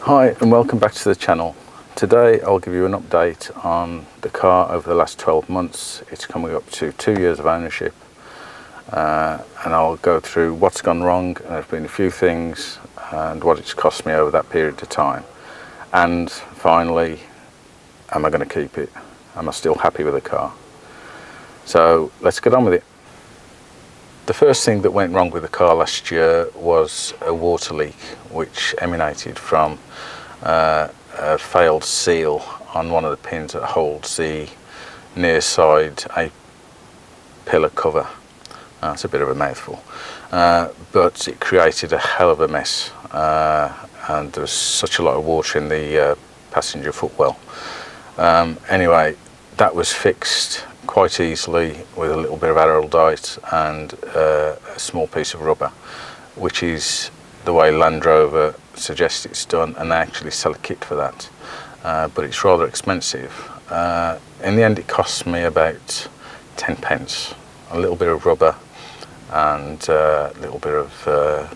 Hi and welcome back to the channel. Today I'll give you an update on the car over the last 12 months. It's coming up to 2 years of ownership, and I'll go through what's gone wrong, and there's been a few things, and what it's cost me over that period of time. And finally, am I going to keep it? Am I still happy with the car? So let's get on with it. The first thing that went wrong with the car last year was a water leak which emanated from a failed seal on one of the pins that holds the near side A-pillar cover. That's a bit of a mouthful, but it created a hell of a mess, and there was such a lot of water in the passenger footwell. Anyway, that was fixed quite easily with a little bit of araldite and a small piece of rubber, which is the way Land Rover suggests it's done, and they actually sell a kit for that, but it's rather expensive. In the end it cost me about 10 pence, a little bit of rubber and a little bit of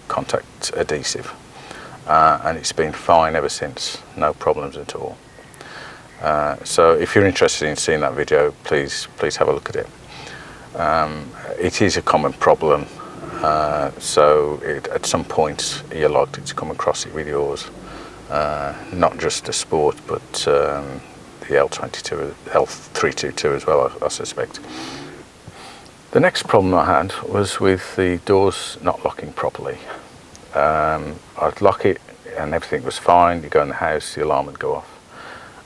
contact adhesive, and it's been fine ever since, no problems at all. So if you're interested in seeing that video, please have a look at it. It is a common problem, so at some point you're likely to come across it with yours, not just a Sport but the L320 as well, I suspect. The next problem I had was with the doors not locking properly. I'd lock it and everything was fine. You go in the house, the alarm would go off.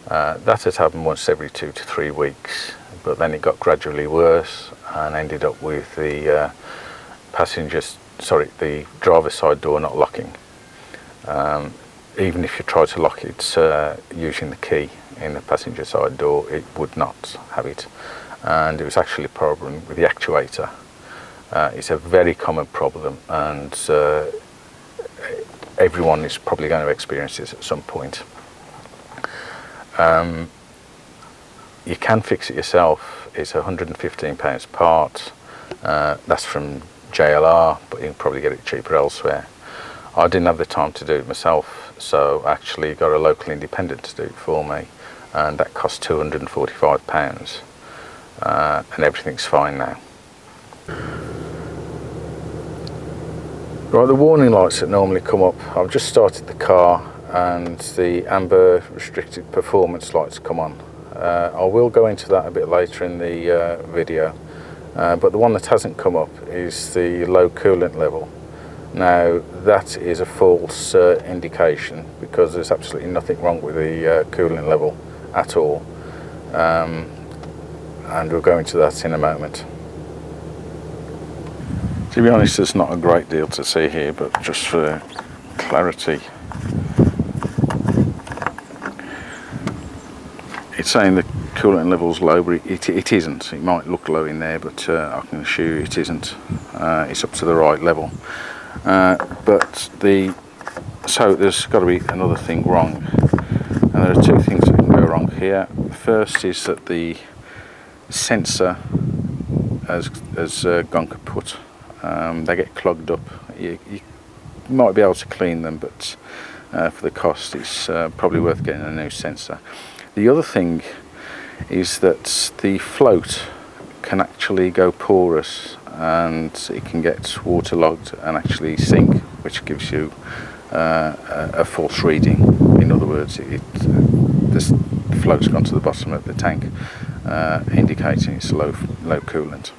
That had happened once every 2 to 3 weeks, but then it got gradually worse and ended up with the the driver's side door not locking. Even if you try to lock it using the key in the passenger side door, it would not have it, and it was actually a problem with the actuator. It's a very common problem, and everyone is probably going to experience this at some point. You can fix it yourself. It's £115 part. That's from JLR, but you can probably get it cheaper elsewhere. I didn't have the time to do it myself, so I actually got a local independent to do it for me, and that cost £245, and everything's fine now. Right, the warning lights that normally come up, I've just started the car and the amber restricted performance lights come on. I will go into that a bit later in the video, but the one that hasn't come up is the low coolant level. Now that is a false indication, because there's absolutely nothing wrong with the coolant level at all, and we'll go into that in a moment. To be honest, there's not a great deal to see here, but just for clarity, it's saying the coolant level's low, but it isn't. It might look low in there, but I can assure you it isn't. It's up to the right level. So there's got to be another thing wrong, and there are two things that can go wrong here. First is that the sensor has gone kaput. They get clogged up. You might be able to clean them, but for the cost, it's probably worth getting a new sensor. The other thing is that the float can actually go porous, and it can get waterlogged and actually sink, which gives you a false reading. In other words, this float's gone to the bottom of the tank, indicating it's low coolant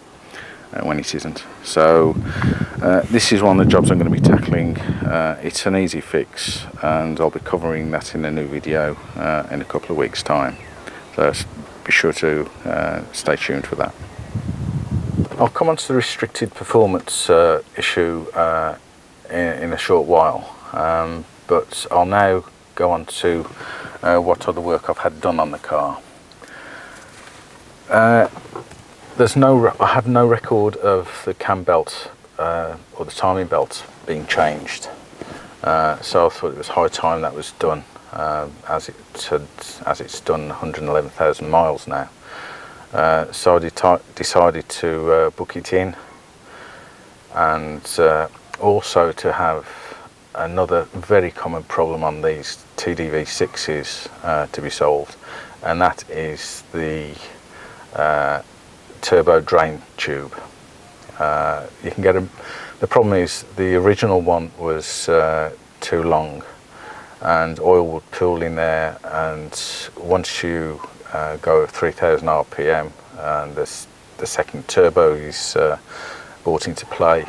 when it isn't. So this is one of the jobs I'm going to be tackling. It's an easy fix, and I'll be covering that in a new video in a couple of weeks' time, so be sure to stay tuned for that. I'll come on to the restricted performance issue in a short while, but I'll now go on to what other work I've had done on the car. I have no record of the cam belt or the timing belt being changed, so I thought it was high time that was done, as it's done 111,000 miles now. So I decided to book it in, and also to have another very common problem on these TDV6s to be solved, and that is the turbo drain tube. You can get them. The problem is the original one was too long, and oil would pool in there, and once you go 3000 RPM and the second turbo is brought into play,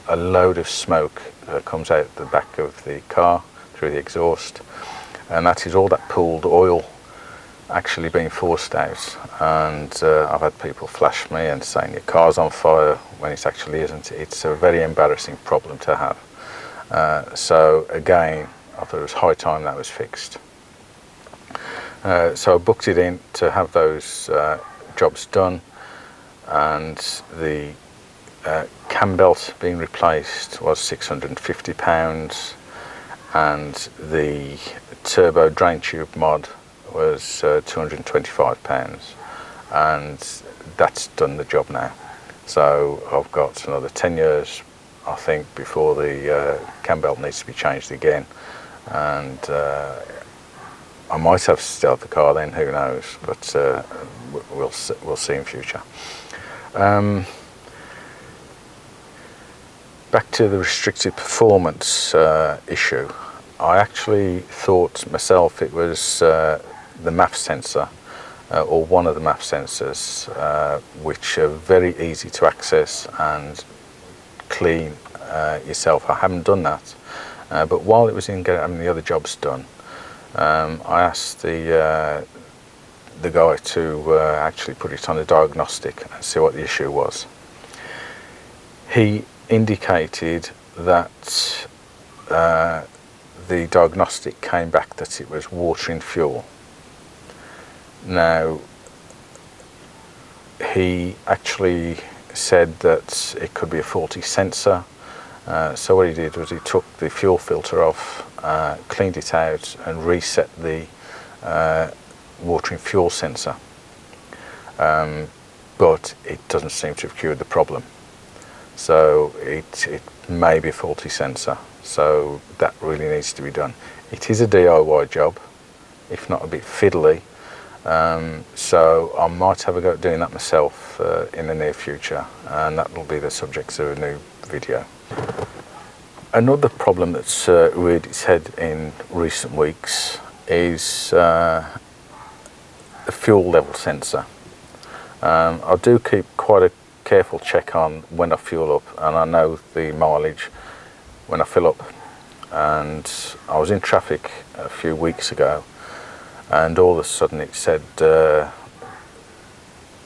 a load of smoke comes out the back of the car through the exhaust, and that is all that pooled oil actually being forced out. And I've had people flash me and saying your car's on fire when it actually isn't. It's a very embarrassing problem to have. So again, I thought it was high time that was fixed. So I booked it in to have those jobs done, and the cam belt being replaced was £650, and the turbo drain tube mod was £225, and that's done the job now. So I've got another 10 years, I think, before the cam belt needs to be changed again, and I might have still have the car then, who knows, but we'll see in future. Back to the restricted performance issue. I actually thought myself it was the MAF sensor, or one of the MAF sensors, which are very easy to access and clean yourself. I haven't done that, but while it was in getting the other jobs done, I asked the guy to actually put it on a diagnostic and see what the issue was. He indicated that the diagnostic came back that it was water in fuel. Now, he actually said that it could be a faulty sensor. So what he did was he took the fuel filter off, cleaned it out, and reset the water in fuel sensor. But it doesn't seem to have cured the problem. So it may be a faulty sensor. So that really needs to be done. It is a DIY job, if not a bit fiddly. So I might have a go at doing that myself in the near future, and that will be the subject of a new video. Another problem that's reared its head in recent weeks is the fuel level sensor. I do keep quite a careful check on when I fuel up, and I know the mileage when I fill up. And I was in traffic a few weeks ago, and all of a sudden it said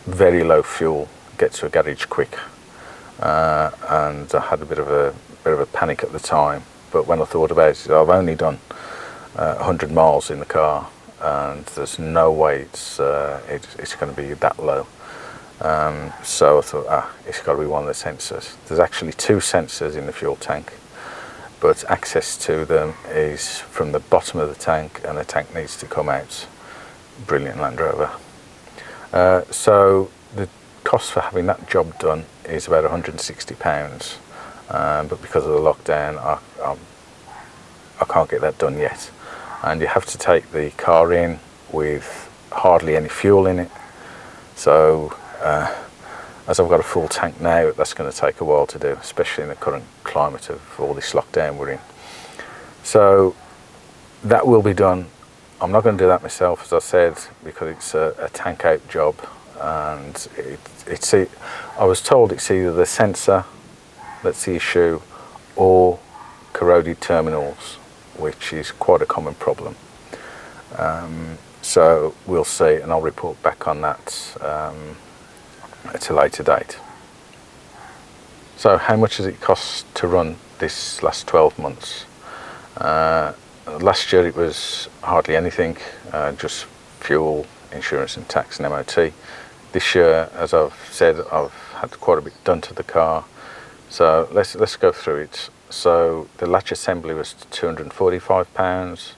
very low fuel, get to a garage quick, and I had a bit of a panic at the time. But when I thought about it, I've only done 100 miles in the car, and there's no way it's going to be that low. So I thought, it's got to be one of the sensors. There's actually two sensors in the fuel tank, but access to them is from the bottom of the tank, and the tank needs to come out. Brilliant Land Rover. So the cost for having that job done is about £160, but because of the lockdown I can't get that done yet, and you have to take the car in with hardly any fuel in it. So as I've got a full tank now, that's going to take a while to do, especially in the current climate of all this lockdown we're in. So that will be done. I'm not going to do that myself, as I said, because it's a tank out job, and I was told it's either the sensor that's the issue or corroded terminals, which is quite a common problem. So we'll see, and I'll report back on that at a later date. So how much does it cost to run this last 12 months? Last year it was hardly anything, just fuel, insurance and tax and MOT. This year, as I've said, I've had quite a bit done to the car. So let's go through it. So the latch assembly was £245,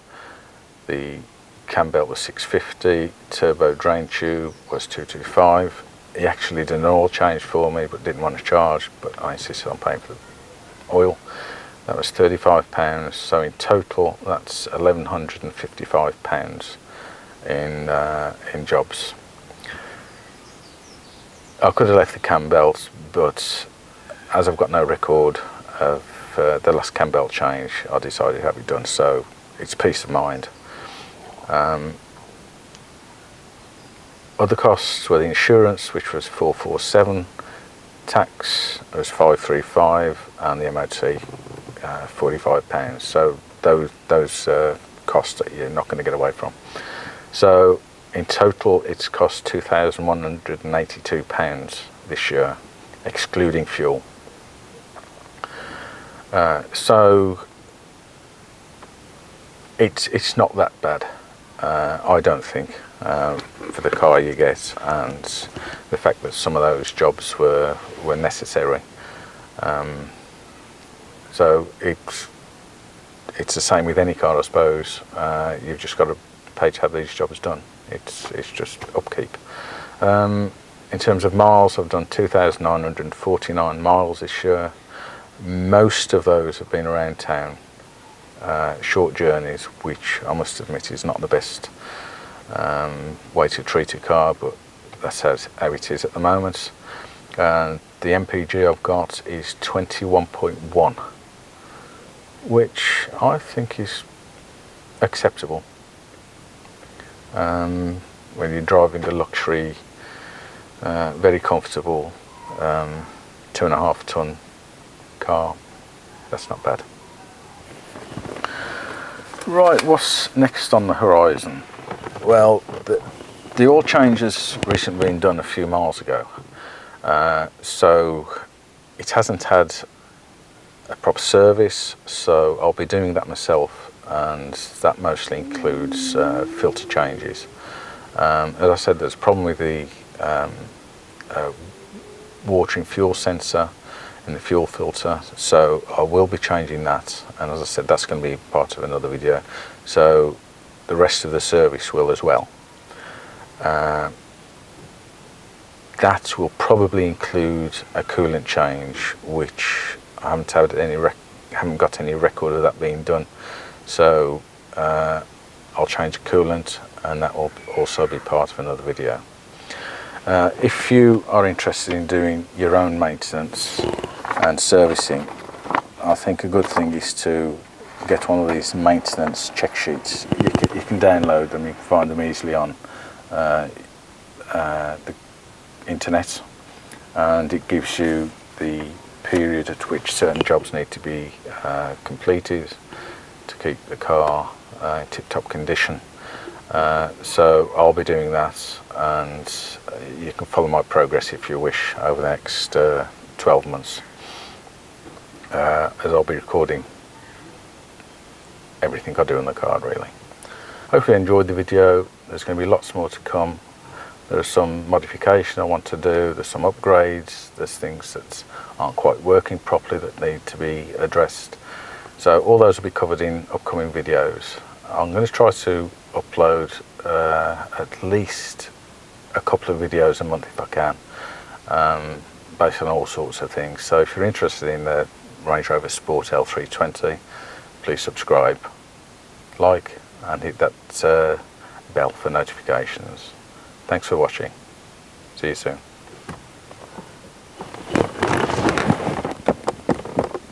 the cam belt was £650, turbo drain tube was £225. He actually did an oil change for me but didn't want to charge, but I insisted on paying for the oil. that was £35. So in total, that's £1,155 in jobs. I could have left the cam belt, but as I've got no record of the last cam belt change, I decided to have it done, so it's peace of mind. Other costs were the insurance, which was £447, tax was £535, and the MOT £45. So those costs that you're not going to get away from. So in total, it's cost £2,182 this year, excluding fuel. So it's not that bad, I don't think, for the car you get, and the fact that some of those jobs were necessary. So it's the same with any car, I suppose. You've just got to pay to have these jobs done. It's just upkeep. In terms of miles, I've done 2,949 miles this year. Most of those have been around town, short journeys, which I must admit is not the best way to treat a car, but that's how it is at the moment. And the MPG I've got is 21.1, which I think is acceptable. When you're driving a luxury, very comfortable 2.5 ton car, that's not bad. Right, what's next on the horizon? Well, the oil change has recently been done a few miles ago, so it hasn't had a proper service, so I'll be doing that myself, and that mostly includes filter changes. As I said, there's a problem with the watering fuel sensor in the fuel filter, so I will be changing that, and as I said, that's going to be part of another video, so the rest of the service will as well. That will probably include a coolant change, which I haven't got any record of that being done, so I'll change the coolant, and that will also be part of another video. If you are interested in doing your own maintenance and servicing, I think a good thing is to get one of these maintenance check sheets. You can download them, you can find them easily on the internet, and it gives you the period at which certain jobs need to be completed to keep the car in tip-top condition. So I'll be doing that, and you can follow my progress if you wish over the next 12 months, as I'll be recording everything I do in the car, really. Hopefully you enjoyed the video. There's going to be lots more to come. There's some modification I want to do, there's some upgrades, there's things that aren't quite working properly that need to be addressed. So all those will be covered in upcoming videos. I'm going to try to upload at least a couple of videos a month if I can, based on all sorts of things. So if you're interested in the Range Rover Sport L320, please subscribe, like, and hit that bell for notifications. Thanks for watching. See you soon.